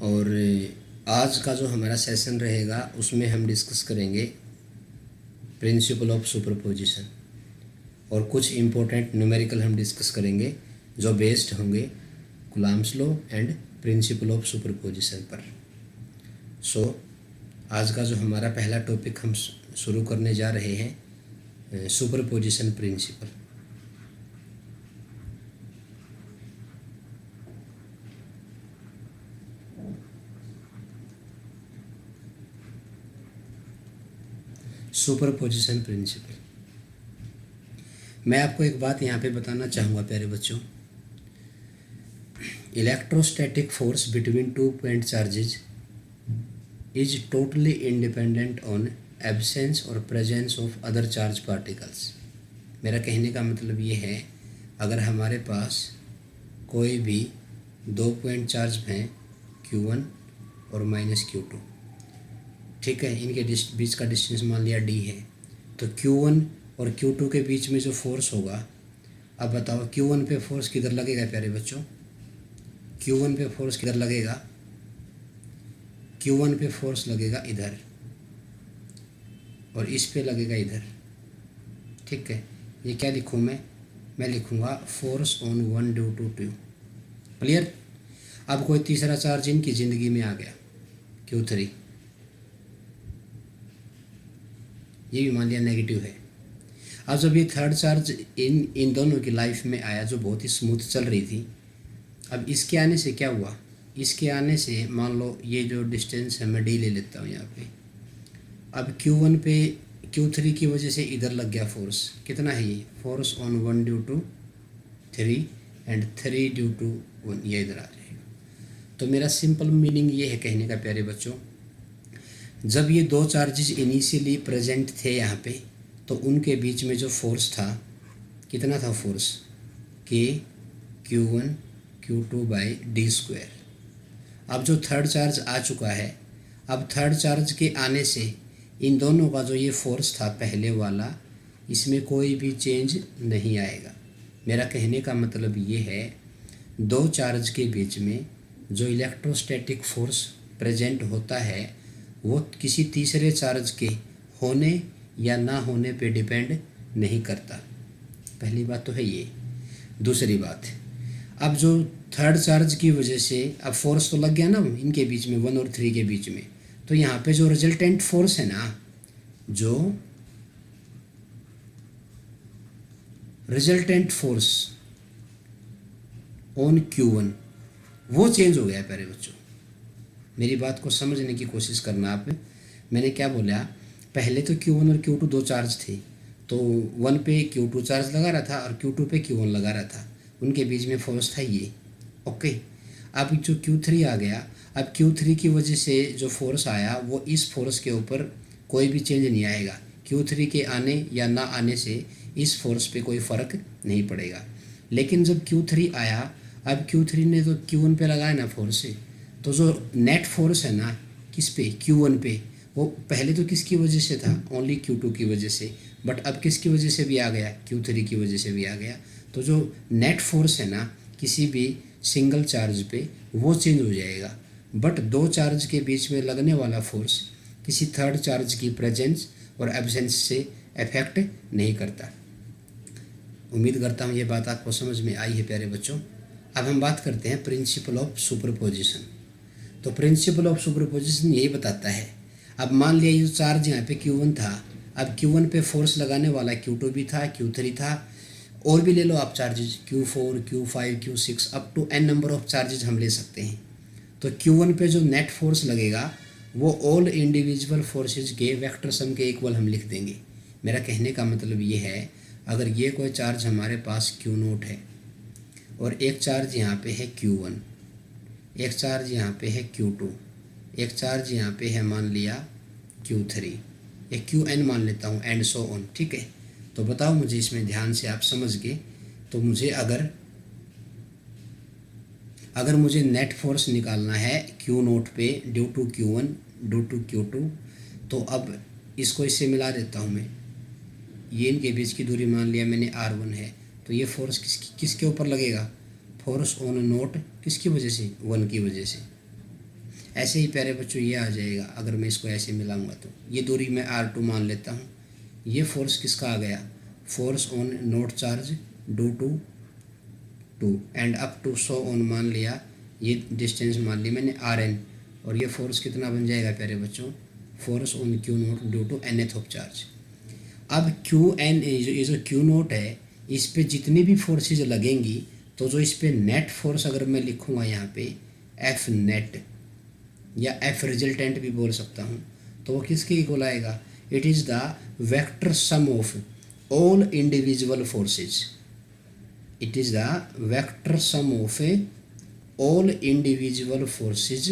और आज का जो हमारा सेशन रहेगा उसमें हम डिस्कस करेंगे प्रिंसिपल ऑफ सुपरपोजिशन और कुछ इम्पोर्टेंट न्यूमेरिकल हम डिस्कस करेंगे जो बेस्ड होंगे Coulomb's law and principle of superposition पर। आज का जो हमारा पहला टॉपिक हम शुरू करने जा रहे हैं सुपरपोजिशन प्रिंसिपल। Superposition principle. मैं आपको एक बात यहाँ पे बताना चाहूँगा प्यारे बच्चों, electrostatic force between two point charges is totally independent on absence or presence of other charge particles. मेरा कहने का मतलब ये है, अगर हमारे पास कोई भी 2 पॉइंट चार्ज हैं Q1 और -Q2, ठीक है, इनके बीच का डिस्टेंस मान लिया d है, तो Q1 और Q2 के बीच में जो फोर्स होगा, अब बताओ Q1 पे फोर्स किधर लगेगा प्यारे बच्चों? Q1 पे फोर्स किधर लगेगा? Q1 पे फोर्स लगेगा इधर और इस पे लगेगा इधर, ठीक है। ये क्या लिखूँ मैं लिखूँगा force on 1 due to 2। Clear? अब कोई तीसरा चार्ज इनकी ज़िंदगी में आ गया Q3, ये भी मान लिया नेगेटिव है। अब जब ये थर्ड चार्ज इन दोनों की लाइफ में आया जो बहुत ही स्मूथ चल रही थी, अब इसके आने से क्या हुआ? इसके आने से मान लो ये जो डिस्टेंस है मैं d ले लेता हूँ यहाँ पे। अब Q1 पे Q3 की वजह से इधर लग गया फोर्स, कितना है ये? Force on 1 due to 3 and 3 due to 1, ये इधर आ जाएगा। तो मेरा सिंपल मीनिंग ये है कहने का प्यारे बच्चों, जब ये दो चार्जेस इनिशियली प्रेजेंट थे यहाँ पे, तो उनके बीच में जो फोर्स था, कितना था force? K Q1 Q2 by d²। अब जो थर्ड चार्ज आ चुका है, अब थर्ड चार्ज के आने से इन दोनों का जो ये फोर्स था पहले वाला, इसमें कोई भी चेंज नहीं आएगा। मेरा कहने का मतलब ये है, दो चार्ज के बीच में जो इलेक्ट्रोस्टैटिक फोर्स प्रेजेंट होता है वो किसी तीसरे चार्ज के होने या ना होने पे डिपेंड नहीं करता। पहली बात तो है ये। दूसरी बात, अब जो थर्ड चार्ज की वजह से अब फोर्स तो लग गया ना इनके बीच में 1 और 3 के बीच में, तो यहाँ पे जो रिजल्टेंट फोर्स है ना, जो रिजल्टेंट फोर्स ऑन Q1 वो चेंज हो गया है प्यारे बच्चों। मेरी बात को समझने की कोशिश करना आप। मैंने क्या बोला? पहले तो Q1 और Q2 दो चार्ज थे, तो 1 पे Q2 चार्ज लगा रहा था और Q2 पे Q1 लगा रहा था, उनके बीच में फोर्स था ये, ओके। अब जो Q3 आ गया, अब Q3 की वजह से जो फोर्स आया वो इस फोर्स के ऊपर कोई भी चेंज नहीं आएगा। Q3 के आने या ना आने से इस फोर्स पे कोई फ़र्क नहीं पड़ेगा। लेकिन जब Q3 आया, अब Q3 ने तो Q1 पे लगाया ना फोर्स से, तो जो नेट फोर्स है ना किस पे? Q1 पे, वो पहले तो किसकी वजह से था? ओनली Q2 की वजह से, बट अब किसकी वजह से भी आ गया? Q3 की वजह से भी आ गया। तो जो नेट फोर्स है ना किसी भी सिंगल चार्ज पे, वो चेंज हो जाएगा, बट दो चार्ज के बीच में लगने वाला फोर्स किसी थर्ड चार्ज की प्रेजेंस और एब्सेंस से अफेक्ट नहीं करता। उम्मीद करता हूँ ये बात आपको समझ में आई है प्यारे बच्चों। अब हम बात करते हैं प्रिंसिपल ऑफ सुपरपोजिशन। तो प्रिंसिपल ऑफ सुपरपोजिशन यही बताता है, अब मान लिया ये जो चार्ज यहाँ पे Q1 था, अब Q1 पे फोर्स लगाने वाला Q2 भी था, Q3 था, और भी ले लो आप charges Q4 Q5 Q6 up to n number of charges हम ले सकते हैं। तो Q1 पे जो नेट फोर्स लगेगा वो ऑल इंडिविजुअल फोर्सेज के वेक्टर सम के इक्वल हम लिख देंगे। मेरा कहने का मतलब ये है, अगर ये कोई चार्ज हमारे पास Q0 है और एक चार्ज यहाँ पे है Q1, एक चार्ज यहाँ पे है Q2, एक चार्ज यहाँ पे है मान लिया Q3, एक Qn मान लेता हूँ, एंड सो ऑन, ठीक है। तो बताओ मुझे इसमें ध्यान से आप समझ गए तो मुझे अगर मुझे नेट फोर्स निकालना है Q0 पे due to Q1 due to Q2, तो अब इसको इससे मिला देता हूँ मैं। ये इनके बीच की दूरी मान लिया मैंने R1 है, तो ये फोर्स किसके ऊपर लगेगा? फोर्स ऑन नोट किसकी वजह से? 1 की वजह से। ऐसे ही प्यारे बच्चों ये आ जाएगा, अगर मैं इसको ऐसे मिलाऊंगा तो ये दूरी मैं R2 मान लेता हूँ। ये फोर्स किसका आ गया, force on naught charge due to 2 and up to so on मान लिया, ये डिस्टेंस मान ली मैंने RN, और ये फोर्स कितना बन जाएगा प्यारे बच्चों, force on Q naught due to nth of charge. अब QN ये जो Q नोट है, इस पे जितनी भी फोर्सेज लगेंगी, तो जो इस पे नेट फोर्स अगर मैं लिखूँगा यहाँ पे F नेट या F रिजल्टेंट भी बोल सकता हूँ, तो वो किसके इक्वल आएगा, it is the vector sum of all individual forces, it is the vector sum of all individual forces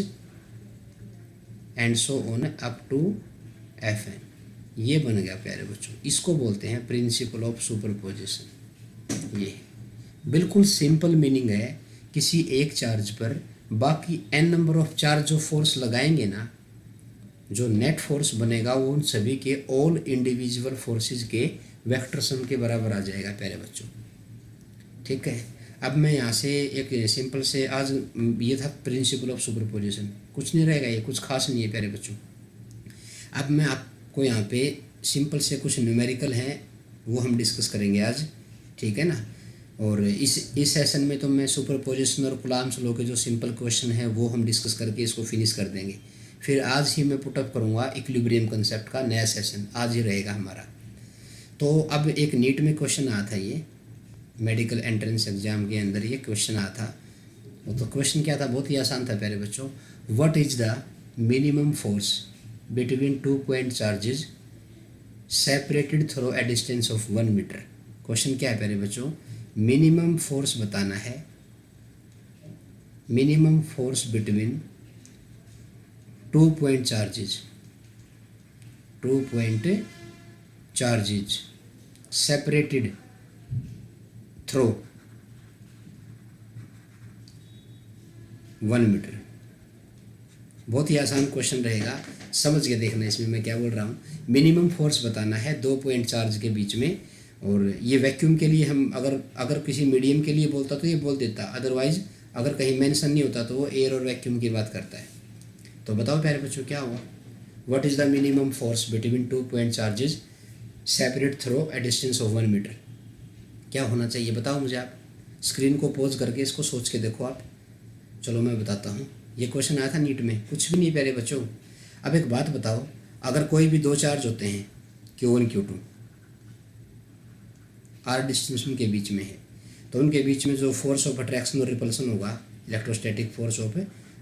and so on up to Fn। ये बन गया प्यारे बच्चों, इसको बोलते हैं प्रिंसिपल ऑफ सुपरपोजिशन। ये बिल्कुल सिंपल मीनिंग है, किसी एक चार्ज पर बाकी n नंबर ऑफ चार्ज जो फोर्स लगाएंगे ना, जो नेट फोर्स बनेगा वो उन सभी के ऑल इंडिविजुअल फोर्सेस के वेक्टर सम के बराबर आ जाएगा प्यारे बच्चों। ठीक है, अब मैं यहाँ से एक सिंपल से, आज ये था प्रिंसिपल ऑफ सुपरपोजिशन, कुछ नहीं रहेगा, ये कुछ खास नहीं है प्यारे बच्चों। अब मैं आपको यहाँ पे सिंपल से कुछ न्यूमेरिकल हैं वो हम डिस्कस करेंगे आज, ठीक है ना। और इस सेशन में तो मैं सुपरपोजिशन और कूलॉम्स लॉ के जो सिंपल क्वेश्चन है वो हम डिस्कस करके इसको फिनिश कर देंगे। फिर आज ही मैं पुटअप करूँगा इक्विलिब्रियम कंसेप्ट का नया सेशन, आज ही रहेगा हमारा। तो अब एक नीट में क्वेश्चन आया था, ये मेडिकल एंट्रेंस एग्जाम के अंदर ये क्वेश्चन आया था। तो क्वेश्चन क्या था, बहुत ही आसान था प्यारे बच्चों, what is the minimum force between 2 point charges separated through a distance of 1 metre. Question क्या है प्यारे बच्चों, मिनिमम फोर्स बताना है, minimum force between 2 point charges, 2 point charges separated through 1 metre. बहुत ही आसान क्वेश्चन रहेगा, समझ के देखना इसमें मैं क्या बोल रहा हूँ। मिनिमम फोर्स बताना है 2 पॉइंट चार्ज के बीच में, और ये वैक्यूम के लिए हम अगर किसी मीडियम के लिए बोलता तो ये बोल देता, अदरवाइज अगर कहीं मेंशन नहीं होता तो वो एयर और वैक्यूम की बात करता है। तो बताओ प्यारे बच्चों क्या हुआ, what is the minimum force between 2 point charges separate through a distance of 1 metre, क्या होना चाहिए बताओ मुझे। आप स्क्रीन को पॉज करके इसको सोच के देखो आप। चलो मैं बताता हूँ, ये क्वेश्चन आया था नीट में, कुछ भी नहीं प्यारे बच्चों। अब एक बात बताओ, अगर कोई भी 2 चार्ज होते हैं Q1 Q2, R डिस्टेंस उनके बीच में है, तो उनके बीच में जो फोर्स ऑफ अट्रैक्शन और रिपल्सन होगा, इलेक्ट्रोस्टैटिक फोर्स ऑफ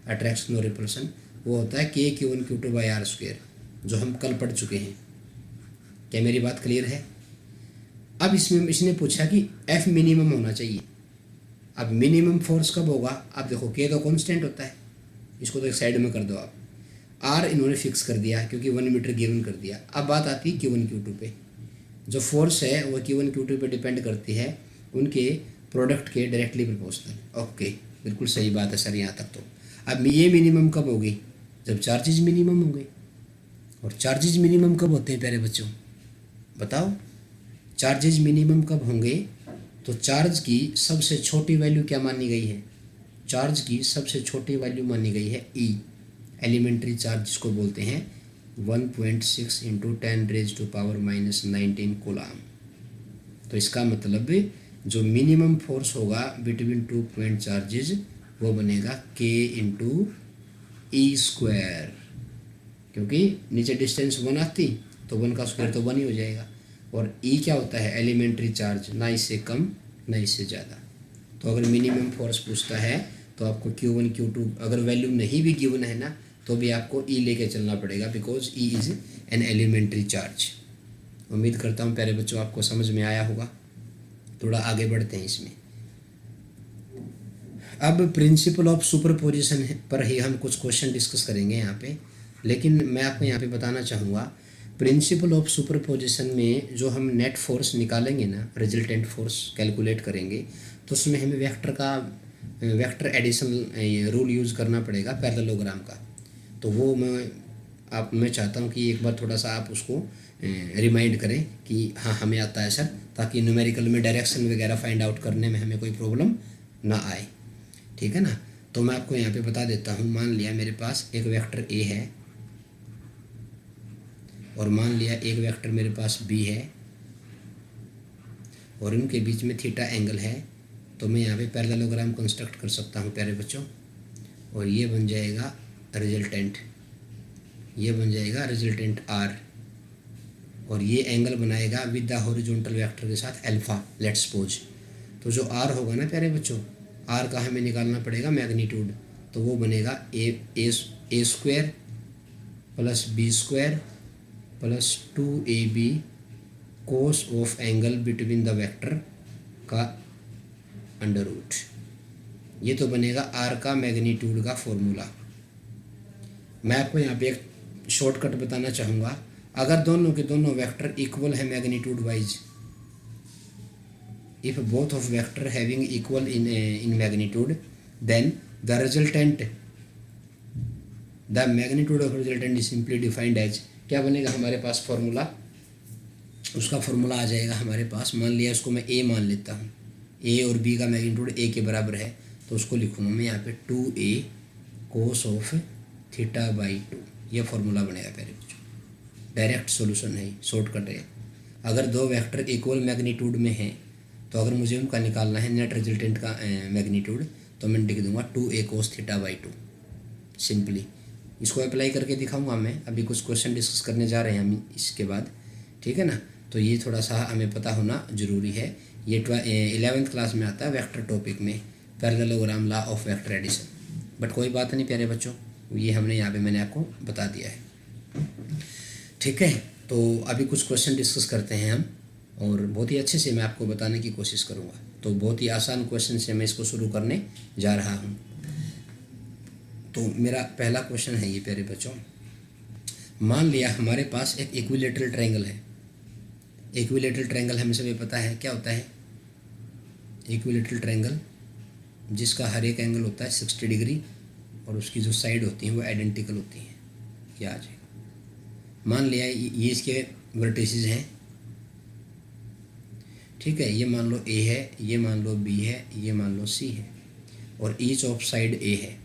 अट्रैक्शन और रिपल्सन, वो होता है K Q1 Q2 by R square, जो हम कल पढ़ चुके हैं। क्या मेरी बात क्लियर है। अब इसमें इसने पूछा कि F मिनिमम होना चाहिए। अब मिनिमम फोर्स कब होगा, आप देखो K तो कांस्टेंट होता है, इसको तो एक साइड में कर दो आप, R इन्होंने फिक्स कर दिया क्योंकि 1 मीटर गिवन कर दिया। अब बात आती है Q1 Q2 पे, जो फोर्स है वो Q1 Q2 पे डिपेंड करती है उनके प्रोडक्ट के डायरेक्टली प्रोपोर्शनल। ओके, बिल्कुल सही बात है सर यहाँ तक। तो अब ये मिनिमम कब होगी, जब चार्जेज मिनिमम होंगे। और चार्जेज मिनिमम कब होते हैं प्यारे बच्चों, बताओ। चार्जेज मिनिमम कब होंगे, तो चार्ज की सबसे छोटी वैल्यू क्या मानी गई है, चार्ज की सबसे छोटी वैल्यू मानी गई है E, एलिमेंट्री चार्ज जिसको बोलते हैं 1.6 इंटू 10⁻⁻19 कूलम। तो इसका मतलब जो मिनिमम फोर्स होगा बिटवीन 2 पॉइंट चार्जेज वो बनेगा K इंटू E स्क्वायर, क्योंकि नीचे डिस्टेंस 1 आती तो 1 का स्क्वायर तो 1 ही हो जाएगा। और E क्या होता है, एलिमेंट्री चार्ज, ना इससे कम ना इससे ज़्यादा। तो अगर मिनिमम फोर्स पूछता है तो आपको Q1 Q2 अगर वैल्यू नहीं भी गिवन है ना, तो भी आपको E लेके चलना पड़ेगा, because E is an elementary charge. उम्मीद करता हूँ प्यारे बच्चों आपको समझ में आया होगा। थोड़ा आगे बढ़ते हैं इसमें। अब प्रिंसिपल ऑफ सुपरपोजिशन पर ही हम कुछ क्वेश्चन डिस्कस करेंगे यहाँ पे, लेकिन मैं आपको यहाँ पे बताना चाहूँगा प्रिंसिपल ऑफ सुपरपोजिशन में जो हम नेट फोर्स निकालेंगे ना, रिजल्टेंट फोर्स कैलकुलेट करेंगे, तो उसमें हमें वेक्टर एडिशन रूल यूज़ करना पड़ेगा पैरेललोग्राम का। तो वो मैं चाहता हूँ कि एक बार थोड़ा सा आप उसको रिमाइंड करें कि हाँ हमें आता है सर, ताकि न्यूमेरिकल में डायरेक्शन वगैरह फाइंड आउट करने में हमें कोई प्रॉब्लम ना आए, ठीक है ना। तो मैं आपको यहाँ पे बता देता हूँ। मान लिया मेरे पास एक वेक्टर ए है और मान लिया एक वेक्टर मेरे पास बी है और इनके बीच में थीटा एंगल है, तो मैं यहाँ पे पैरेललोग्राम कंस्ट्रक्ट कर सकता हूँ प्यारे बच्चों। और ये बन जाएगा रिजल्टेंट, ये बन जाएगा रिजल्टेंट आर, और ये एंगल बनाएगा विद द हॉरिजॉन्टल वेक्टर के साथ अल्फा, लेट्स सपोज। तो जो आर होगा ना प्यारे बच्चों, आर का हमें निकालना पड़ेगा मैग्नीट्यूड, तो वो बनेगा a square plus b square plus 2ab cos of angle between the vector का अंडर रूट। ये तो बनेगा आर का मैग्नीट्यूड का फॉर्मूला। मैं आपको यहाँ पे एक शॉर्टकट बताना चाहूँगा। अगर दोनों के दोनों वेक्टर इक्वल है magnitude wise, if both of vector having equal in magnitude, then the resultant, the magnitude of resultant is simply defined as, क्या बनेगा हमारे पास फॉर्मूला, उसका फॉर्मूला आ जाएगा हमारे पास। मान लिया इसको मैं ए मान लेता हूँ, ए और बी का मैग्नीट्यूड ए के बराबर है, तो उसको लिखूँगा मैं यहाँ पे 2a cos of theta by 2, ये फॉर्मूला बनेगा प्यारे बच्चों। डायरेक्ट सॉल्यूशन है, शॉर्टकट है। अगर दो वेक्टर इक्वल मैग्नीट्यूड में हैं, तो अगर मुझे उनका निकालना है नेट रिजल्टेंट का मैग्नीट्यूड, तो मैं लिख दूंगा 2a cos theta by 2 simply. इसको अप्लाई करके दिखाऊंगा मैं, अभी कुछ क्वेश्चन डिस्कस करने जा रहे हैं हम इसके बाद, ठीक है ना। तो ये थोड़ा सा हमें पता होना ज़रूरी है। ये 11th क्लास में आता है वेक्टर टॉपिक में, parallelogram law of vector addition. But कोई बात नहीं प्यारे बच्चों, ये हमने यहाँ पे मैंने आपको बता दिया है, ठीक है। तो अभी कुछ क्वेश्चन डिस्कस करते हैं हम, और बहुत ही अच्छे से मैं आपको बताने की कोशिश करूँगा। तो बहुत ही आसान क्वेश्चन से मैं इसको शुरू करने जा रहा हूँ। तो मेरा पहला क्वेश्चन है ये प्यारे बच्चों, मान लिया हमारे पास एक इक्विलेटरल ट्रायंगल है। इक्विलेटरल ट्रायंगल हमें सभी पता है क्या होता है। इक्विलेटरल ट्रायंगल जिसका हर एक एंगल होता है 60 डिग्री और उसकी जो साइड होती हैं वो आइडेंटिकल होती हैं, क्या आ जाएगा। मान लिया ये इसके वर्टिसेस हैं, ठीक है। ये मान लो ए है, ये मान लो बी है, ये मान लो सी है, और ईच ऑफ साइड ए है,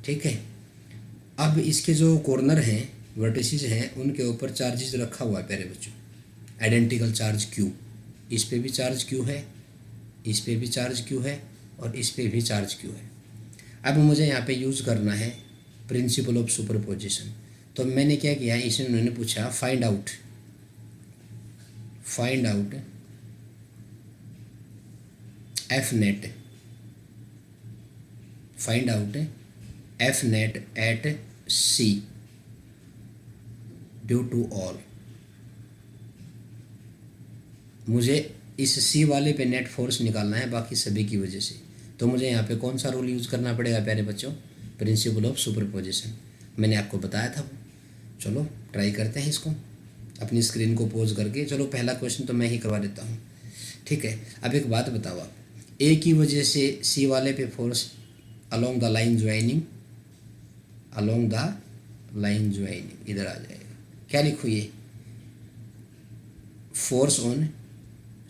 ठीक है। अब इसके जो कॉर्नर हैं, वर्टिसेस हैं, उनके ऊपर चार्जेस रखा हुआ है प्यारे बच्चों, आइडेंटिकल चार्ज क्यू। इस पे भी चार्ज क्यू है, इस पे भी चार्ज क्यू है, और इस पे भी चार्ज क्यू है। अब मुझे यहाँ पे यूज़ करना है प्रिंसिपल ऑफ सुपरपोजिशन। तो मैंने क्या किया, इसमें उन्होंने पूछा find out F net, find out F net at C due to all. मुझे इस सी वाले पे नेट फोर्स निकालना है बाकी सभी की वजह से। तो मुझे यहाँ पे कौन सा रूल यूज़ करना पड़ेगा प्यारे बच्चों, प्रिंसिपल ऑफ सुपरपोजिशन। मैंने आपको बताया था। चलो ट्राई करते हैं इसको, अपनी स्क्रीन को पोज करके। चलो पहला क्वेश्चन तो मैं ही करवा देता हूँ, ठीक है। अब एक बात बताओ आप, ए की वजह से सी वाले पे force along the line joining, along the line joining इधर आ जाएगा। क्या लिखूँ ये, force on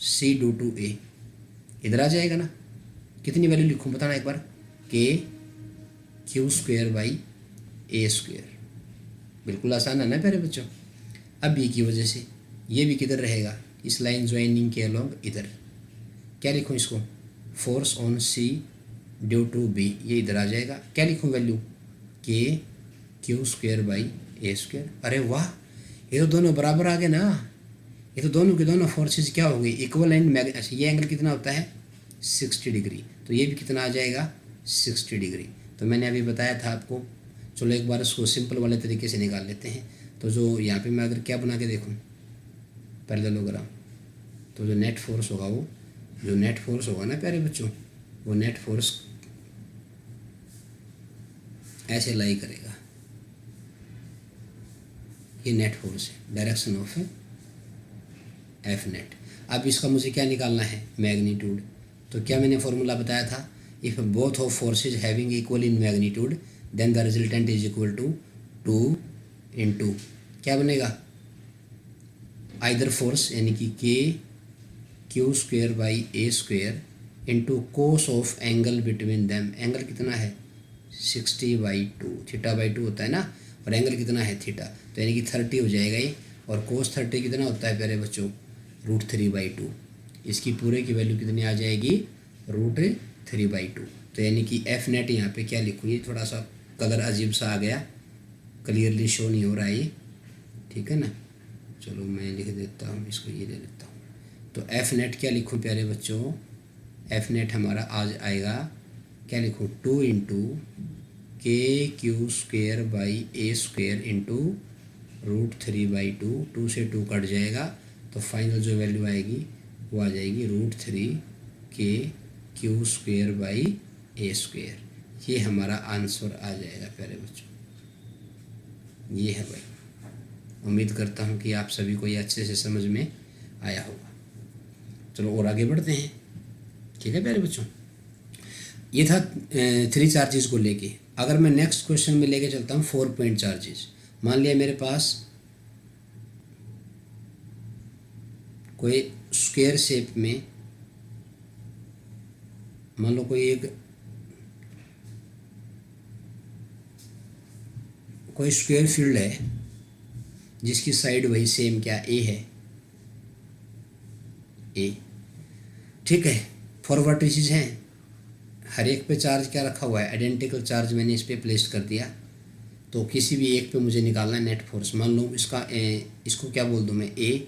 C due to A, इधर आ जाएगा ना। कितनी वैल्यू लिखूँ बताना एक बार, के q square by a square. बिल्कुल आसान है ना प्यारे बच्चों। अब ये की वजह से ये भी किधर रहेगा, इस लाइन ज्वाइनिंग के अलोंग इधर। क्या लिखूँ इसको, force on C due to B, ये इधर आ जाएगा। क्या लिखूँ value, K q square by a square. अरे वाह, ये तो दोनों बराबर आ गए ना। ये तो दोनों के दोनों फोर्सेस क्या हो गई, इक्वल एंड अच्छा ये एंगल कितना होता है 60 डिग्री, तो ये भी कितना आ जाएगा 60 डिग्री। तो मैंने अभी बताया था आपको। चलो एक बार इसको सिंपल वाले तरीके से निकाल लेते हैं। तो जो यहाँ पे मैं अगर क्या बना के देखूँ पैरेललोग्राम, तो जो नेट फोर्स होगा वो, जो नेट फोर्स होगा ना प्यारे बच्चों, वो नेट फोर्स ऐसे लाई करेगा। ये नेट फोर्स है, डायरेक्शन ऑफ एफ नेट। अब इसका मुझे क्या निकालना है, मैग्नीट्यूड। तो क्या मैंने फॉर्मूला बताया था, if both of forces having equal in magnitude then the resultant is equal to 2 into क्या बनेगा, आइदर फोर्स यानी कि K q square by a square into cos of angle between them. Angle कितना है 60/2, थीटा/2 होता है ना, और एंगल कितना है थीटा, तो यानी कि 30 हो जाएगा ये। और कोस 30 कितना होता है प्यारे बच्चों √3/2। इसकी पूरे की वैल्यू कितनी आ जाएगी √3/2। तो यानी कि एफ नेट यहाँ पे क्या लिखूँ, ये थोड़ा सा कलर अजीब सा आ गया, क्लियरली शो नहीं हो रहा है ये, ठीक है ना। चलो मैं लिख देता हूँ इसको, ये ले लेता हूँ। तो एफ नेट क्या लिखूँ प्यारे बच्चों, एफ नेट हमारा आज आएगा, क्या लिखूँ 2 इंटू KQ²/A² इंटू √3/2। 2 से 2 कट जाएगा, तो फाइनल जो वैल्यू आएगी वो आ जाएगी √3KQ²/A²। ये हमारा आंसर आ जाएगा प्यारे बच्चों, ये है भाई। उम्मीद करता हूँ कि आप सभी को ये अच्छे से समझ में आया होगा। चलो और आगे बढ़ते हैं, ठीक है प्यारे बच्चों। ये था 3 चार्जेस को लेके। अगर मैं नेक्स्ट क्वेश्चन में लेके चलता हूँ 4 पॉइंट चार्जेस। मान लिया मेरे पास कोई स्क्वायर शेप में, मान लो कोई स्क्वायर फील्ड है जिसकी साइड वही सेम क्या ए है, ए, ठीक है। 4 वर्टिसेस हैं, हर एक पे चार्ज क्या रखा हुआ है आइडेंटिकल चार्ज मैंने इस पे प्लेस कर दिया। तो किसी भी एक पे मुझे निकालना है नेट फोर्स। मान लो इसको क्या बोल दूँ मैं ए,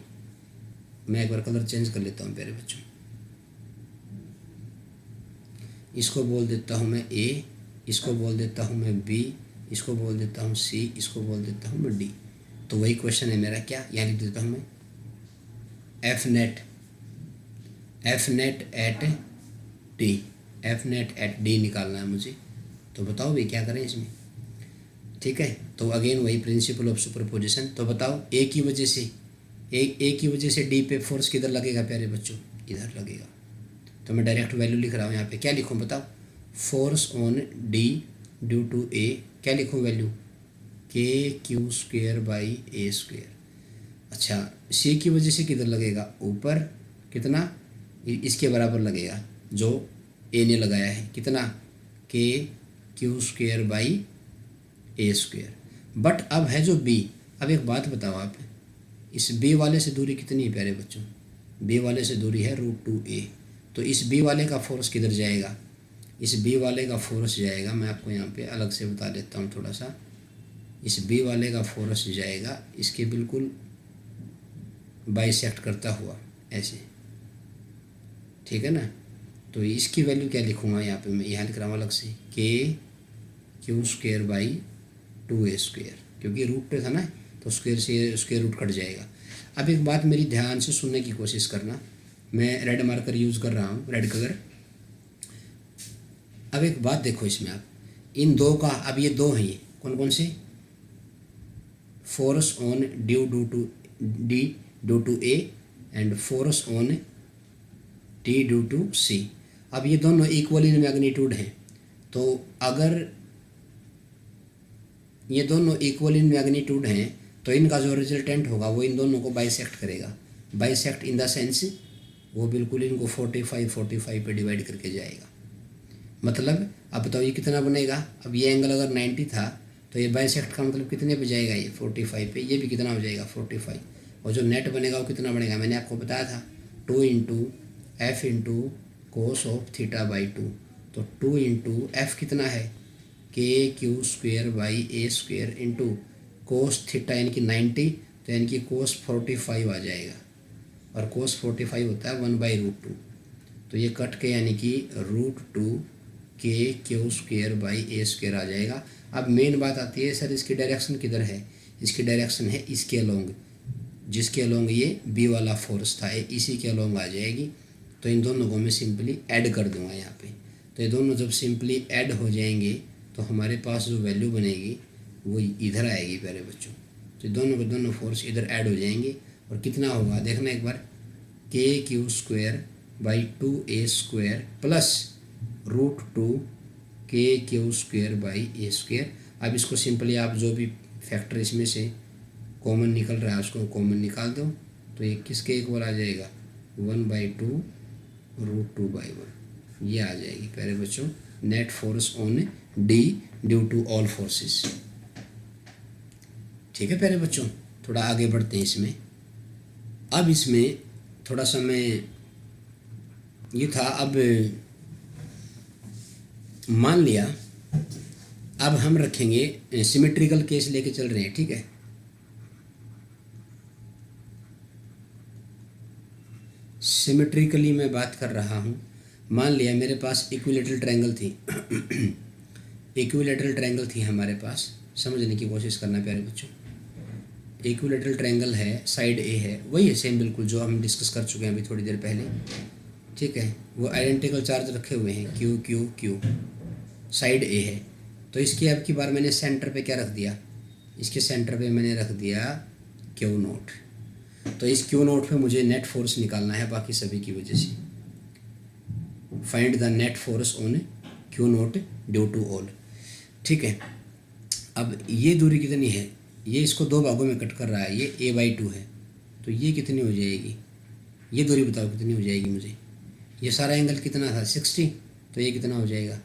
मैं एक बार कलर चेंज कर लेता हूँ प्यारे बच्चों, इसको बोल देता हूँ मैं ए, इसको बोल देता हूँ मैं बी, इसको बोल देता हूँ सी, इसको बोल देता हूँ मैं डी। तो वही क्वेश्चन है मेरा, क्या यहाँ लिख देता हूँ मैं एफ नेट एट डी निकालना है मुझे। तो बताओ भाई क्या करें इसमें, ठीक है। तो अगेन वही प्रिंसिपल ऑफ सुपरपोजिशन। तो बताओ ए की वजह से डी पे फोर्स किधर लगेगा प्यारे बच्चों, इधर लगेगा। तो मैं डायरेक्ट वैल्यू लिख रहा हूँ यहाँ पे, क्या लिखूँ बताओ, force on D due to A, क्या लिखूँ वैल्यू KQ²/A²। अच्छा सी की वजह से किधर लगेगा, ऊपर, कितना इसके बराबर लगेगा जो ए ने लगाया है, कितना KQ²/A²। बट अब है जो बी, अब एक बात बताओ आप, इस बी वाले से दूरी कितनी है प्यारे बच्चों, बी वाले से दूरी है √2a। तो इस बी वाले का फोर्स किधर जाएगा, इस बी वाले का फोर्स जाएगा, मैं आपको यहाँ पे अलग से बता देता हूँ थोड़ा सा। इस बी वाले का फोर्स जाएगा इसके बिल्कुल बाइसेक्ट करता हुआ ऐसे, ठीक है ना। तो इसकी वैल्यू क्या लिखूँगा यहाँ पे, मैं यहाँ लिख रहा हूँ अलग से KQ²/2a², क्योंकि रूट पे था ना, तो स्क्वायर से स्क्वायर रूट कट जाएगा। अब एक बात मेरी ध्यान से सुनने की कोशिश करना, मैं रेड मार्कर यूज़ कर रहा हूँ, रेड कलर। अब एक बात देखो इसमें आप, इन दो का, अब ये दो हैं, ये कौन कौन से, force on D due to A and force on T due to C. अब ये दोनों इक्वल इन मैग्नीट्यूड हैं, तो अगर ये दोनों इक्वल इन मैग्नीट्यूड हैं तो इनका जो रिजल्टेंट होगा वो इन दोनों को बाइसेक्ट करेगा। बाइसेक्ट इन द सेंस वो बिल्कुल इनको 45 पे डिवाइड करके जाएगा। मतलब अब बताओ ये कितना बनेगा, अब ये एंगल अगर 90 था तो ये बाइसेक्ट का मतलब कितने पे जाएगा, ये 45 पे, ये भी कितना हो जाएगा 45। और जो नेट बनेगा वो कितना बनेगा, मैंने आपको बताया था 2 into F into cos of θ/2। तो 2 इंटू एफ कितना है KQ²/A² इंटू कोस थीटा यानी कि 90, तो यानी कि कोस 45 आ जाएगा, और कोस 45 होता है 1/√2। तो ये कट के यानी कि √2 KQ²/A² आ जाएगा। अब मेन बात आती है, सर इसकी डायरेक्शन किधर है, इसकी डायरेक्शन है इसके अलोंग, जिसके अलोंग ये बी वाला फोर्स था, इसी के अलोंग आ जाएगी। तो इन दोनों को मैं सिंपली ऐड कर दूंगा यहाँ पे। तो ये दोनों जब सिंपली ऐड हो जाएंगे तो हमारे पास जो वैल्यू बनेगी वो इधर आएगी प्यारे बच्चों। तो दोनों के दोनों फोर्स इधर ऐड हो जाएंगे, और कितना होगा देखना एक बार, KQ²/2a² प्लस √2 KQ²/A²। अब इसको सिंपली आप जो भी फैक्टर इसमें से कॉमन निकल रहा है उसको कॉमन निकाल दो, तो ये किसके इक्वल आ जाएगा 1/2 √2/1। ये आ जाएगी प्यारे बच्चों, net force on D due to all forces. ठीक है प्यारे बच्चों, थोड़ा आगे बढ़ते हैं इसमें। अब इसमें थोड़ा सा मैं ये था, अब मान लिया अब हम रखेंगे सिमेट्रिकल केस लेके चल रहे हैं। ठीक है, सिमेट्रिकली मैं बात कर रहा हूँ। मान लिया मेरे पास इक्विलेटरल ट्रायंगल थी इक्विलेटरल ट्रायंगल थी हमारे पास, समझने की कोशिश करना प्यारे बच्चों। इक्विलेटरल ट्रायंगल है, साइड ए है, वही है सेम बिल्कुल जो हम डिस्कस कर चुके हैं अभी थोड़ी देर पहले। ठीक है, वो आइडेंटिकल चार्ज रखे हुए हैं, क्यू क्यू क्यू, साइड ए है। तो इसकी अब की बार मैंने सेंटर पे क्या रख दिया, इसके सेंटर पे मैंने रख दिया क्यू नोट। तो इस क्यू नोट पे मुझे नेट फोर्स निकालना है बाकी सभी की वजह से। Find the net force on q naught due to all. ठीक है, अब ये दूरी कितनी है, ये इसको दो भागों में कट कर रहा है, ये a/2 है, तो ये कितनी हो जाएगी, ये दूरी बताओ कितनी हो जाएगी मुझे। ये सारा एंगल कितना था 60, तो ये कितना हो जाएगा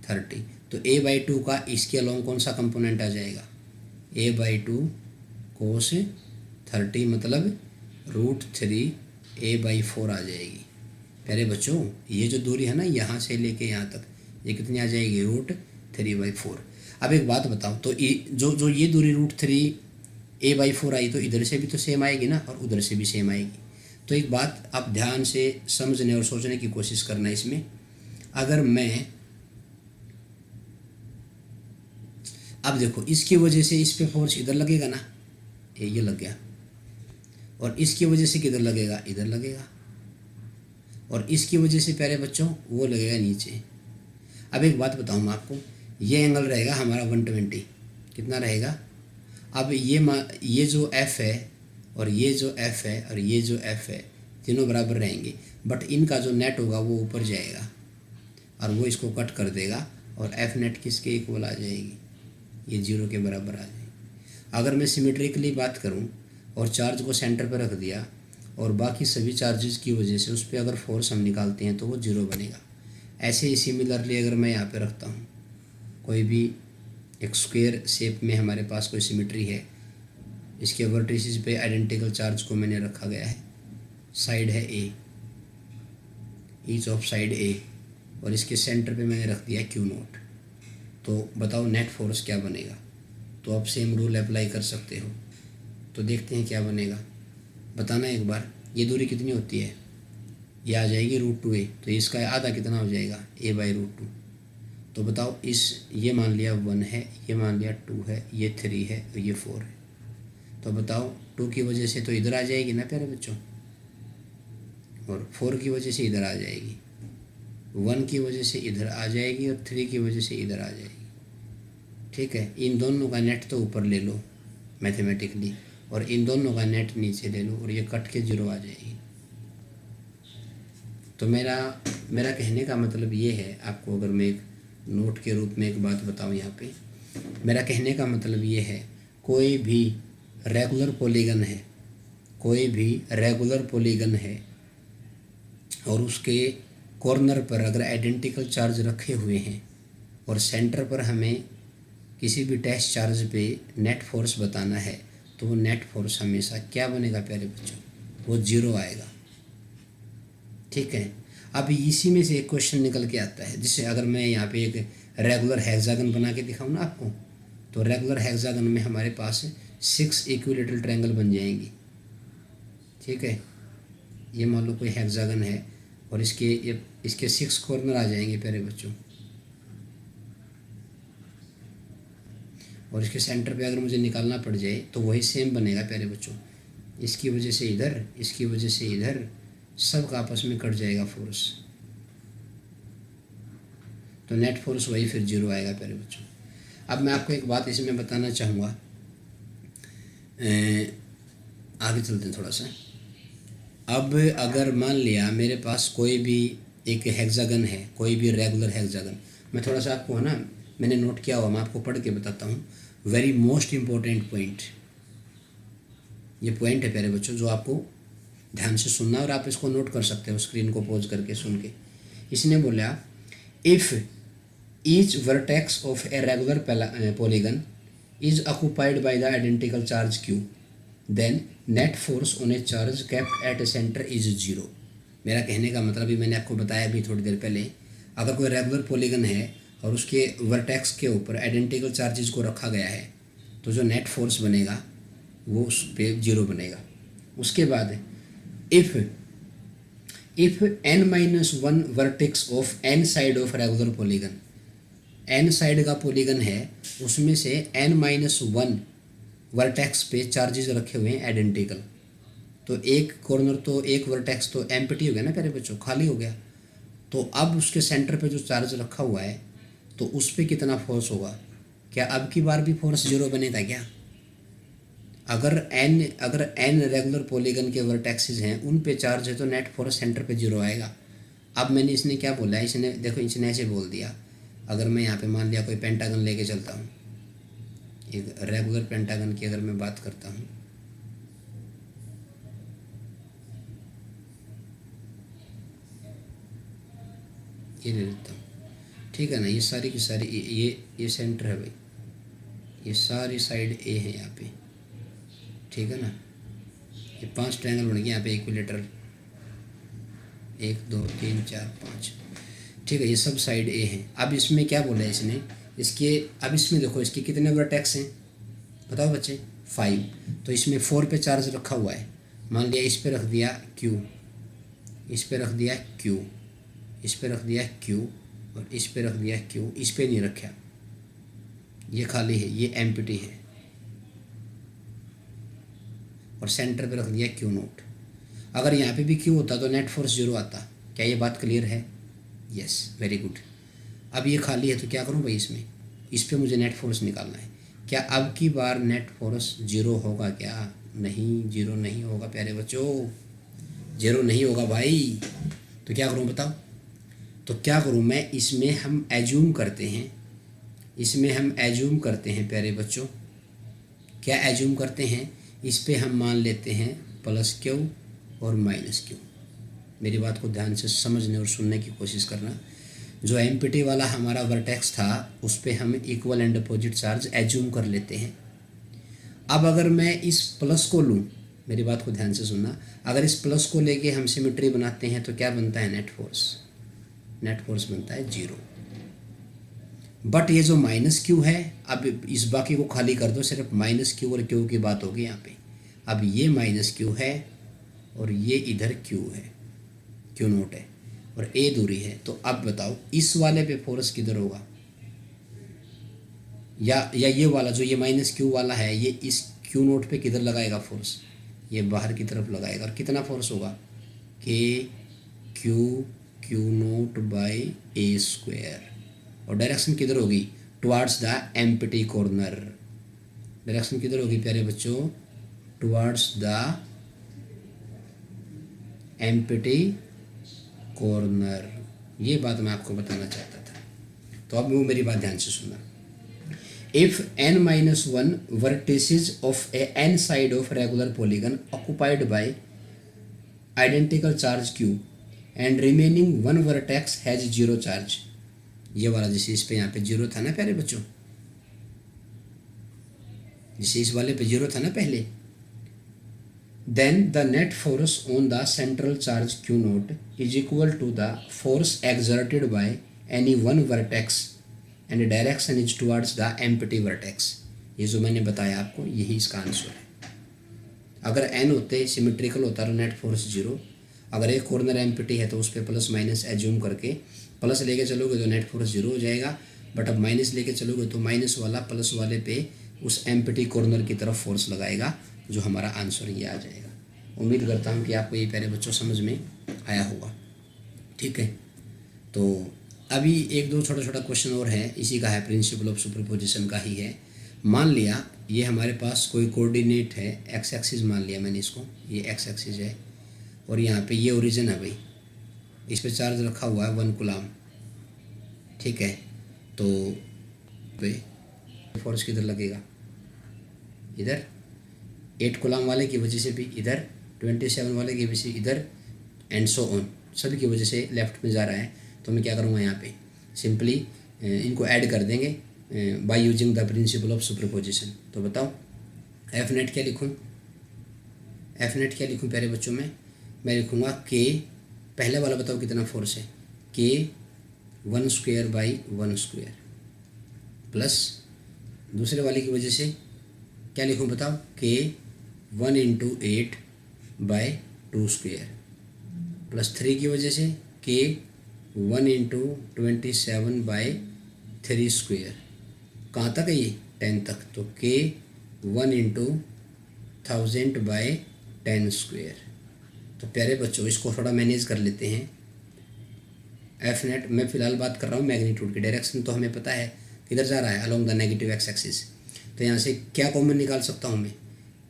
30। तो a/2 का इसके अलोंग कौन सा कंपोनेंट आ जाएगा, a/2 cos 30 मतलब √3 a/4 आ जाएगी। प्यारे बच्चों ये जो दूरी है ना यहाँ से लेके यहाँ तक, ये कितनी आ जाएगी √3/4। अब एक बात बताओ, तो जो ये दूरी √3 a/4 आई, तो इधर से भी तो सेम आएगी ना, और उधर से भी सेम आएगी। तो एक बात आप ध्यान से समझने और सोचने की कोशिश करना इसमें। अगर मैं अब देखो इसकी वजह से इस पे फोर्स इधर लगेगा ना, ये लग गया, और इसकी वजह से किधर लगेगा, इधर लगेगा, और इसकी वजह से प्यारे बच्चों वो लगेगा नीचे। अब एक बात बताऊँ मैं आपको, ये एंगल रहेगा हमारा 120, कितना रहेगा। अब ये जो F है और ये जो F है और ये जो F है, तीनों बराबर रहेंगे, बट इनका जो नेट होगा वो ऊपर जाएगा और वो इसको कट कर देगा, और F नेट किसके इक्वल आ जाएगी, ये 0 के बराबर आ जाएगी। अगर मैं सिमेट्रिकली बात करूं और चार्ज को सेंटर पर रख दिया और बाकी सभी चार्जेस की वजह से उस पर अगर फोर्स हम निकालते हैं तो वो 0 बनेगा। ऐसे ही सिमिलरली अगर मैं यहाँ पे रखता हूँ कोई भी एक स्क्वायर शेप में हमारे पास कोई सिमेट्री है, इसके वर्टिसेस पे आइडेंटिकल चार्ज को मैंने रखा गया है, साइड है ए, ईच ऑफ साइड ए, और इसके सेंटर पे मैंने रख दिया क्यू नोट। तो बताओ नेट फोर्स क्या बनेगा। तो आप सेम रूल अप्लाई कर सकते हो। तो देखते हैं क्या बनेगा, बताना एक बार। ये दूरी कितनी होती है, ये आ जाएगी √2a, तो इसका आधा कितना हो जाएगा a/√2। तो बताओ ये मान लिया 1 है, ये मान लिया 2 है, ये 3 है और ये 4 है। तो बताओ 2 की वजह से तो इधर आ जाएगी ना प्यारे बच्चों, और 4 की वजह से इधर आ जाएगी, 1 की वजह से इधर आ जाएगी, और 3 की वजह से इधर आ जाएगी। ठीक है, इन दोनों का नेट तो ऊपर ले लो मैथमेटिकली, और इन दोनों का नेट नीचे ले लो, और ये कट के 0 आ जाएगी। तो मेरा कहने का मतलब ये है, आपको अगर मैं एक नोट के रूप में एक बात बताऊं यहाँ पे, मेरा कहने का मतलब ये है, कोई भी रेगुलर पॉलीगन है, कोई भी रेगुलर पॉलीगन है और उसके कॉर्नर पर अगर आइडेंटिकल चार्ज रखे हुए हैं और सेंटर पर हमें किसी भी टेस्ट चार्ज पे नेट फोर्स बताना है, तो वो नेट फोर्स हमेशा क्या बनेगा प्यारे बच्चों, वो 0 आएगा। ठीक है, अब इसी में से एक क्वेश्चन निकल के आता है, जिससे अगर मैं यहाँ पे एक रेगुलर हेक्सागन बना के दिखाऊँ ना आपको, तो रेगुलर हेक्सागन में हमारे पास 6 इक्विलेटरल ट्रायंगल बन जाएंगी। ठीक है, ये मान लो कोई हेक्सागन है और इसके 6 कॉर्नर आ जाएंगे प्यारे बच्चों, और इसके सेंटर पे अगर मुझे निकालना पड़ जाए तो वही सेम बनेगा प्यारे बच्चों। इसकी वजह से इधर, इसकी वजह से इधर, सब का आपस में कट जाएगा फोर्स, तो नेट फोर्स वही फिर 0 आएगा प्यारे बच्चों। अब मैं आपको एक बात इसमें बताना चाहूँगा, आगे चलते हैं थोड़ा सा। अब अगर मान लिया मेरे पास कोई भी एक हेक्सागन है, कोई भी रेगुलर हेक्सागन, मैं थोड़ा सा आपको है ना, मैंने नोट किया हुआ, मैं आपको पढ़ के बताता हूँ। वेरी मोस्ट इम्पोर्टेंट पॉइंट, ये पॉइंट है प्यारे बच्चों जो आपको ध्यान से सुनना, और आप इसको नोट कर सकते हो स्क्रीन को पॉज करके सुन के। इसने बोला if each vertex of a regular polygon is occupied by the identical charge q, then net force on a charge kept at a centre is zero. मेरा कहने का मतलब भी मैंने आपको बताया भी थोड़ी देर पहले, अगर कोई रेगुलर पॉलीगन है और उसके वर्टेक्स के ऊपर आइडेंटिकल चार्जेस को रखा गया है तो जो नेट फोर्स बनेगा वो उस पर जीरो बनेगा। उसके बाद if n-1 vertex of n side of regular polygon, n side का पॉलीगन है उसमें से n-1 वर्टेक्स पे चार्जेस रखे हुए हैं आइडेंटिकल, तो एक कॉर्नर तो एक वर्टेक्स तो एम्प्टी हो गया ना प्यारे बच्चों, खाली हो गया। तो अब उसके सेंटर पे जो चार्ज रखा हुआ है तो उस पर कितना फोर्स होगा? क्या अब की बार भी फोर्स जीरो बनेगा क्या? अगर n रेगुलर पॉलीगन के वर्टेक्सेस हैं उन पे चार्ज है तो नेट फोर्स सेंटर पे जीरो आएगा। अब मैंने इसने क्या बोला है, इसने देखो इसने ऐसे बोल दिया, अगर मैं यहाँ पे मान लिया कोई पेंटागन लेके चलता हूँ, एक रेगुलर पेंटागन की अगर मैं बात करता हूँ, ये ले लेता हूँ, ठीक है ना। ये सारी की सारी ये सेंटर है भाई, ये सारी साइड ए है यहाँ पे, ठीक है ना। ये 5 ट्रायंगल बन गए यहाँ पे इक्विलेटरल, 1 2 3 4 5, ठीक है। ये सब साइड ए हैं। अब इसमें क्या बोला है इसने, इसके अब इसमें देखो इसके कितने वर्टेक्स हैं बताओ बच्चे? 5। तो इसमें 4 पे चार्ज रखा हुआ है, मान लिया इस पे रख दिया Q, इस पे रख दिया Q, इस पे रख दिया Q और इस पे रख दिया Q, इस पे नहीं रखा, ये खाली है, ये एम्प्टी है, और सेंटर पे रख दिया Q नोट। अगर यहाँ पे भी Q होता तो नेट फोर्स जीरो आता। क्या ये बात क्लियर है? Yes, very good. अब ये खाली है तो क्या करूँ भाई, इसमें इस पे मुझे नेट फोर्स निकालना है। क्या अब की बार नेट फोर्स जीरो होगा क्या? नहीं, जीरो नहीं होगा प्यारे बच्चों, जीरो नहीं होगा भाई। तो क्या करूँ बताओ? तो क्या करूँ मैं, इसमें हम एज्यूम करते हैं, इसमें हम एज्यूम करते हैं प्यारे बच्चों, क्या एज्यूम करते हैं, इस पे हम मान लेते हैं प्लस Q और माइनस Q। मेरी बात को ध्यान से समझने और सुनने की कोशिश करना। जो एम्प्टी वाला हमारा वर्टेक्स था उस पे हम equal and opposite charge assume कर लेते हैं। अब अगर मैं इस प्लस को लूँ, मेरी बात को ध्यान से सुनना, अगर इस प्लस को लेके हम सिमेट्री बनाते हैं तो क्या बनता है? नेट फोर्स, नेट फोर्स बनता है जीरो। बट ये जो माइनस Q है, अब इस बाकी को खाली कर दो, सिर्फ माइनस Q और Q की बात होगी यहाँ पे। अब ये माइनस Q है और ये इधर Q है, Q नोट है और A दूरी है। तो अब बताओ इस वाले पे फोर्स किधर होगा? या ये वाला जो ये माइनस Q वाला है, ये इस Q नोट पे किधर लगाएगा फोर्स? ये बाहर की तरफ लगाएगा। और कितना फोर्स होगा? Q note by A square. और डायरेक्शन किधर होगी? Towards the empty corner. Direction किधर होगी प्यारे बच्चों? Towards the empty corner. ये बात मैं आपको बताना चाहता था, तो अब वो मेरी बात ध्यान से सुनना। If n-1 vertices of a n side of regular polygon occupied by identical charge Q and remaining one vertex has zero charge, ये वाला जैसे इस पे यहाँ पे जीरो था ना प्यारे बच्चों, जैसे इस वाले पे जीरो था ना पहले, then the net force on the central charge Q naught is equal to the force exerted by any one vertex and direction is towards the empty vertex। ये जो मैंने बताया आपको यही इसका आंसर है। अगर n होते सिमेट्रिकल होता तो नेट फोर्स जीरो, अगर एक कॉर्नर एम्प्टी है तो उस पर प्लस माइनस एज्यूम करके प्लस लेके चलोगे तो नेट फोर्स जीरो हो जाएगा, बट अब माइनस लेके चलोगे तो माइनस वाला प्लस वाले पे उस एम्प्टी कॉर्नर की तरफ फोर्स लगाएगा, जो हमारा आंसर ये आ जाएगा। उम्मीद करता हूँ कि आपको ये प्यारे बच्चों समझ में आया होगा, ठीक है। तो अभी एक दो छोटा छोटा क्वेश्चन और है, इसी का है, प्रिंसिपल ऑफ सुपरपोजिशन का ही है। मान लिया ये हमारे पास कोई कोऑर्डिनेट है, एक्स एक्सिस मान लिया मैंने इसको, ये एक्स एक्सिस है और यहाँ पे ये ओरिजिन है भाई, इस पे चार्ज रखा हुआ है 1 कूलम, ठीक है। तो पे फोर्स किधर लगेगा? इधर 8 कूलम वाले की वजह से भी इधर, 27 वाले की वजह से इधर, एंड सो ऑन, सभी की वजह से लेफ्ट में जा रहा है। तो मैं क्या करूँगा यहाँ पे सिंपली इनको ऐड कर देंगे by using the principle of superposition. तो बताओ एफ नेट क्या लिखूँ, एफ नेट क्या लिखूँ प्यारे बच्चों में, मैं लिखूँगा के, पहले वाला बताओ कितना फोर्स है, के 1 स्क्वायर बाई 1 स्क्वायर प्लस दूसरे वाले की वजह से क्या लिखूँ बताओ, के 1 इंटू 8 बाई 2 स्क्वायर प्लस 3 की वजह से के 1 इंटू 27 बाई 3 स्क्वायर। कहाँ तक है ये, 10 तक, तो के 1 इंटू 1000 बाई 10 स्क्वायर। तो प्यारे बच्चों इसको थोड़ा मैनेज कर लेते हैं। एफ नेट मैं फ़िलहाल बात कर रहा हूँ मैग्नीट्यूड की, डायरेक्शन तो हमें पता है किधर जा रहा है, along the negative x axis. तो यहाँ से क्या कॉमन निकाल सकता हूँ मैं,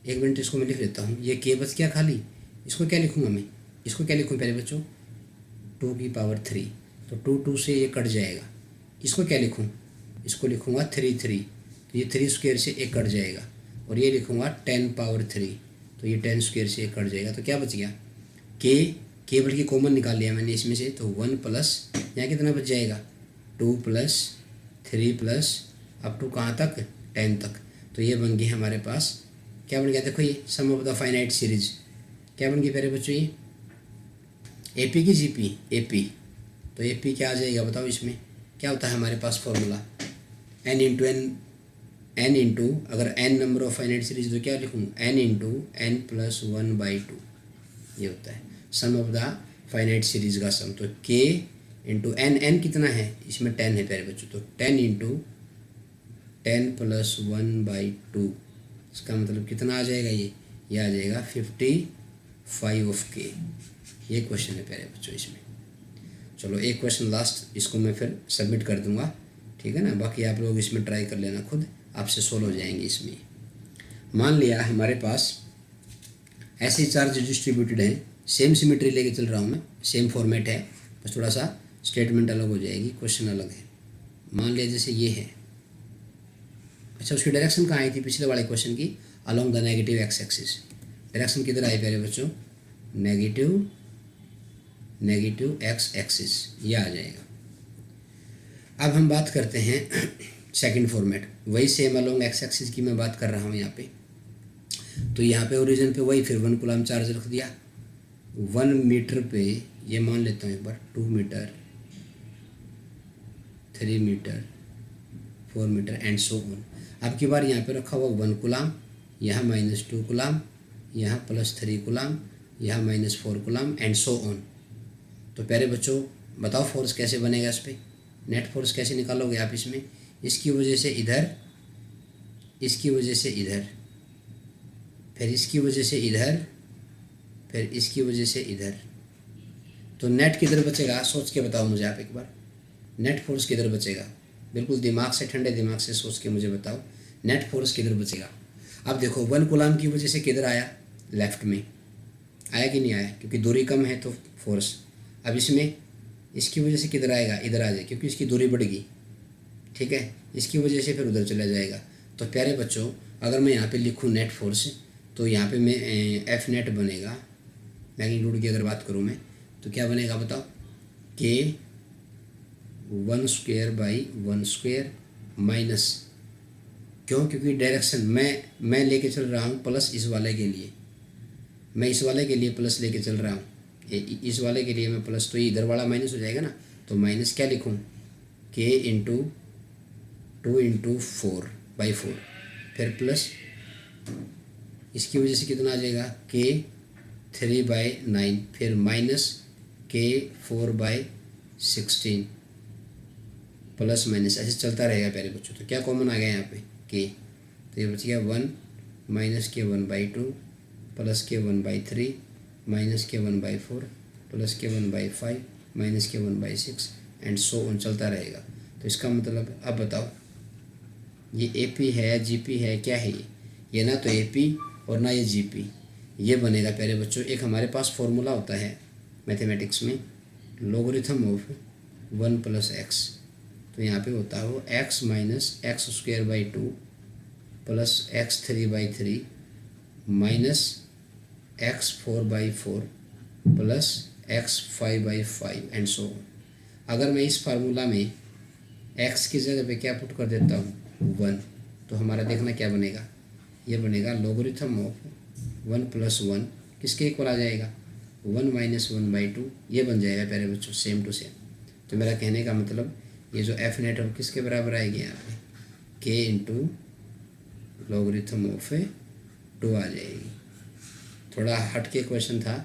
एक मिनट इसको मैं लिख लेता हूँ, ये के बच क्या खाली, इसको क्या लिखूँगा मैं, इसको क्या लिखूँ प्यारे बच्चों, 2 की पावर 3, तो 2 से ये कट जाएगा। इसको क्या लिखूँ, इसको लिखूँगा 3 3, तो ये 3 स्क्वायर से एक कट जाएगा, और ये लिखूँगा 10 पावर 3, तो ये 10 स्क्वायर से एक कट जाएगा। तो क्या बच गया, के बल्कि कॉमन निकाल लिया मैंने इसमें से, तो 1 प्लस यहाँ कितना बच जाएगा, 2 प्लस 3 प्लस अप टू कहाँ तक, 10 तक। तो ये बन गई हमारे पास, क्या बन गया देखो ये सम ऑफ द फाइनाइट सीरीज, क्या बन गई प्यारे बच्चों ये एपी की जीपी, एपी। तो एपी क्या आ जाएगा बताओ, इसमें क्या होता है हमारे पास फॉर्मूला, एन इंटू अगर n number of finite series तो क्या लिखूँ, एन इंटू एन प्लस 1/2, ये होता है सम ऑफ द फाइनाइट सीरीज का सम। तो के इंटू एन कितना है इसमें 10 है प्यारे बच्चों, तो 10 इंटू 10 प्लस 1/2, इसका मतलब कितना आ जाएगा ये आ जाएगा 55 ऑफ के। ये क्वेश्चन है प्यारे बच्चों इसमें। चलो एक क्वेश्चन लास्ट, इसको मैं फिर सबमिट कर दूंगा, ठीक है ना, बाकी आप लोग इसमें ट्राई कर लेना खुद, आपसे सोल्व हो जाएंगे इसमें। मान लिया हमारे पास ऐसे चार्ज डिस्ट्रीब्यूटेड हैं, सेम सिमेट्री लेके चल रहा हूँ मैं, सेम फॉर्मेट है, बस थोड़ा सा स्टेटमेंट अलग हो जाएगी, क्वेश्चन अलग है। मान लिया जैसे ये है, अच्छा उसकी डायरेक्शन कहाँ आई थी पिछले वाले क्वेश्चन की, along the negative x axis. Direction किधर आई प्यारे बच्चों, नेगेटिव एक्स एक्सिस, ये आ जाएगा। अब हम बात करते हैं सेकंड फॉर्मेट, वही सेम अलोंग एक्स एक्सिस की मैं बात कर रहा हूँ यहाँ पे। तो यहाँ पे ओरिजिन पे वही फिर 1 कूलम चार्ज रख दिया, 1 मीटर पे ये मान लेता हूँ एक बार, 2 metre 3 metre 4 metre and so on. अब की बार यहाँ पे रखा हुआ 1 कूलम, यहाँ -2 कूलम, यहाँ +3 कूलम, यहाँ -4 कूलम एंड सो ऑन। तो प्यारे बच्चों बताओ फोर्स कैसे बनेगा इस पर, नेट फोर्स कैसे निकालोगे आप इसमें, इसकी वजह से इधर, इसकी वजह से इधर, फिर इसकी वजह से इधर, फिर इसकी वजह से इधर। तो नेट किधर बचेगा सोच के बताओ मुझे आप एक बार, नेट फोर्स किधर बचेगा, बिल्कुल दिमाग से, ठंडे दिमाग से सोच के मुझे बताओ नेट फोर्स किधर बचेगा। अब देखो 1 कूलम की वजह से किधर आया, लेफ्ट में आया कि नहीं आया, क्योंकि दूरी कम है तो फोर्स। अब इसमें इसकी वजह से किधर आएगा, इधर आ जाए, क्योंकि इसकी दूरी बढ़ गई, ठीक है, इसकी वजह से फिर उधर चला जाएगा। तो प्यारे बच्चों अगर मैं यहाँ पे लिखूँ नेट फोर्स, तो यहाँ पे मैं एफ नेट बनेगा, मैग्नीट्यूड की अगर बात करूँ मैं, तो क्या बनेगा बताओ, के 1 स्क्वायर बाई 1 स्क्वायर माइनस, क्यों, क्योंकि डायरेक्शन मैं लेके चल रहा हूँ प्लस इस वाले के लिए, मैं इस वाले के लिए प्लस लेके चल रहा हूँ, इस वाले के लिए मैं प्लस, तो ये इधर वाला माइनस हो जाएगा ना, तो माइनस क्या लिखूँ, के इंटू 2 इंटू 4/4, फिर प्लस इसकी वजह से कितना आ जाएगा, के 3/9, फिर माइनस के 4/16, प्लस माइनस ऐसे चलता रहेगा प्यारे बच्चों। तो क्या कॉमन आ गया यहाँ पे, के, तो ये बच गया 1 माइनस के 1/2 प्लस के 1/3 माइनस के 1/4 प्लस के 1/5 माइनस के 1/6 एंड सो ऑन चलता रहेगा। तो इसका मतलब अब बताओ ये एपी है, जीपी है, क्या है ये ना तो एपी और ना ये जीपी। ये बनेगा प्यारे बच्चों, एक हमारे पास फॉर्मूला होता है मैथमेटिक्स में, लोगरिथम ऑफ 1 + x। तो यहाँ पे होता है वो x minus x² 2 plus x3/3 minus x4/4 plus x5/5 and so on. अगर मैं इस फार्मूला में x की जगह पे क्या पुट कर देता हूँ 1, तो हमारा देखना क्या बनेगा, ये बनेगा लॉगरिथम ऑफ 1 + 1 किसके इक्वल आ जाएगा 1 - 1/2, ये बन जाएगा प्यारे बच्चों सेम टू सेम। तो मेरा कहने का मतलब ये जो एफ नेट है किसके बराबर आएगी यहाँ पे k इंटू लॉगरिथम ऑफ 2 आ जाएगी। थोड़ा हट के क्वेश्चन था,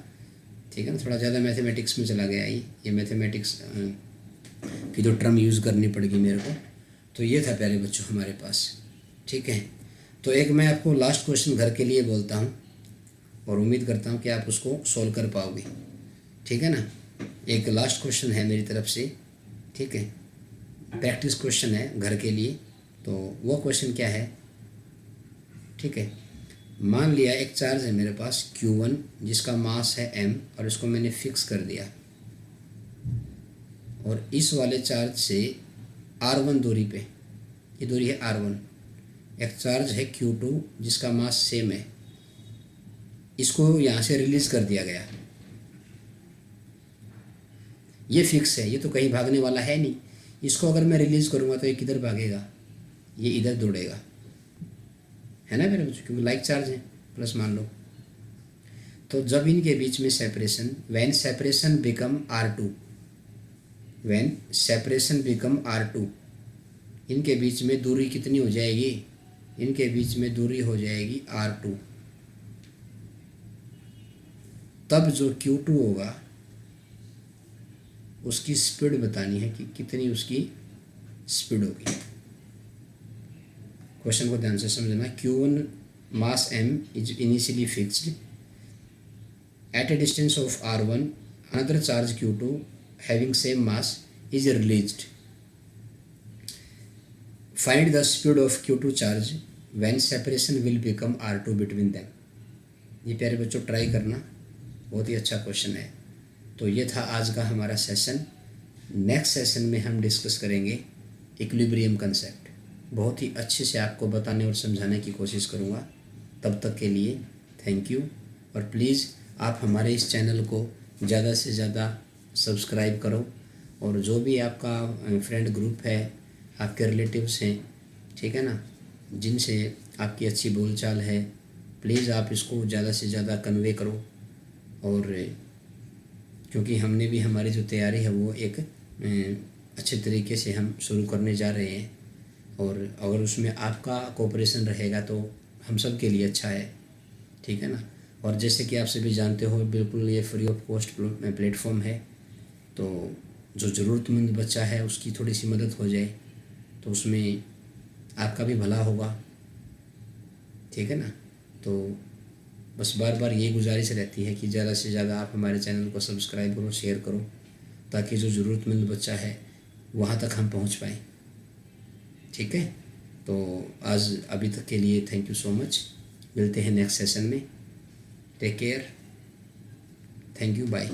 ठीक है ना, थोड़ा ज़्यादा मैथमेटिक्स में चला गया ये मैथमेटिक्स की जो टर्म यूज़ करनी पड़ेगी मेरे को। तो ये था प्यारे बच्चों हमारे पास, ठीक है। तो एक मैं आपको लास्ट क्वेश्चन घर के लिए बोलता हूँ और उम्मीद करता हूँ कि आप उसको सॉल्व कर पाओगे, ठीक है ना। एक लास्ट क्वेश्चन है मेरी तरफ से, ठीक है, प्रैक्टिस क्वेश्चन है घर के लिए। तो वो क्वेश्चन क्या है, ठीक है, मान लिया एक चार्ज है मेरे पास Q1 जिसका मास है m और इसको मैंने फिक्स कर दिया, और इस वाले चार्ज से R1 दूरी पे, ये दूरी है R1, एक चार्ज है Q2 जिसका मास सेम है, इसको यहाँ से रिलीज़ कर दिया गया। ये फिक्स है, ये तो कहीं भागने वाला है नहीं। इसको अगर मैं रिलीज़ करूँगा तो ये किधर भागेगा, ये इधर दौड़ेगा, है ना मेरे बच्चों, क्योंकि लाइक चार्ज है प्लस मान लो। तो जब इनके बीच में separation, when separation become R2, when separation become R2, इनके बीच में दूरी कितनी हो जाएगी, इनके बीच में दूरी हो जाएगी R2। तब जो Q2 होगा उसकी स्पीड बतानी है कि कितनी उसकी स्पीड होगी। क्वेश्चन को ध्यान से समझना। Q1 mass m is initially fixed at A distance of R1, another charge Q2 having same mass is released. Find the speed of Q2 charge when separation will become R2 between them. ये प्यारे बच्चों try करना, बहुत ही अच्छा question है। तो ये था आज का हमारा सेशन। नेक्स्ट सेशन में हम डिस्कस करेंगे इक्विलिब्रियम कंसेप्ट। बहुत ही अच्छे से आपको बताने और समझाने की कोशिश करूँगा। तब तक के लिए थैंक यू, और प्लीज़ आप हमारे इस चैनल को ज़्यादा से ज़्यादा सब्सक्राइब करो, और जो भी आपका फ्रेंड ग्रुप है, आपके रिलेटिव्स हैं, ठीक है ना, जिनसे आपकी अच्छी बोलचाल है, प्लीज़ आप इसको ज़्यादा से ज़्यादा कन्वे करो। और क्योंकि हमने भी हमारी जो तैयारी है वो एक अच्छे तरीके से हम शुरू करने जा रहे हैं, और अगर उसमें आपका कोऑपरेशन रहेगा तो हम सब के लिए अच्छा है, ठीक है ना। और जैसे कि आप सभी जानते हो, बिल्कुल ये फ्री ऑफ कॉस्ट प्लेटफॉर्म है। तो जो ज़रूरतमंद बच्चा है उसकी थोड़ी सी मदद हो जाए तो उसमें आपका भी भला होगा, ठीक है ना। तो बस बार बार यही गुजारिश रहती है कि ज़्यादा से ज़्यादा आप हमारे चैनल को सब्सक्राइब करो, शेयर करो, ताकि जो ज़रूरतमंद बच्चा है वहाँ तक हम पहुँच पाएँ, ठीक है। तो आज अभी तक के लिए थैंक यू सो मच। मिलते हैं नेक्स्ट सेशन में। Take care, thank you, bye.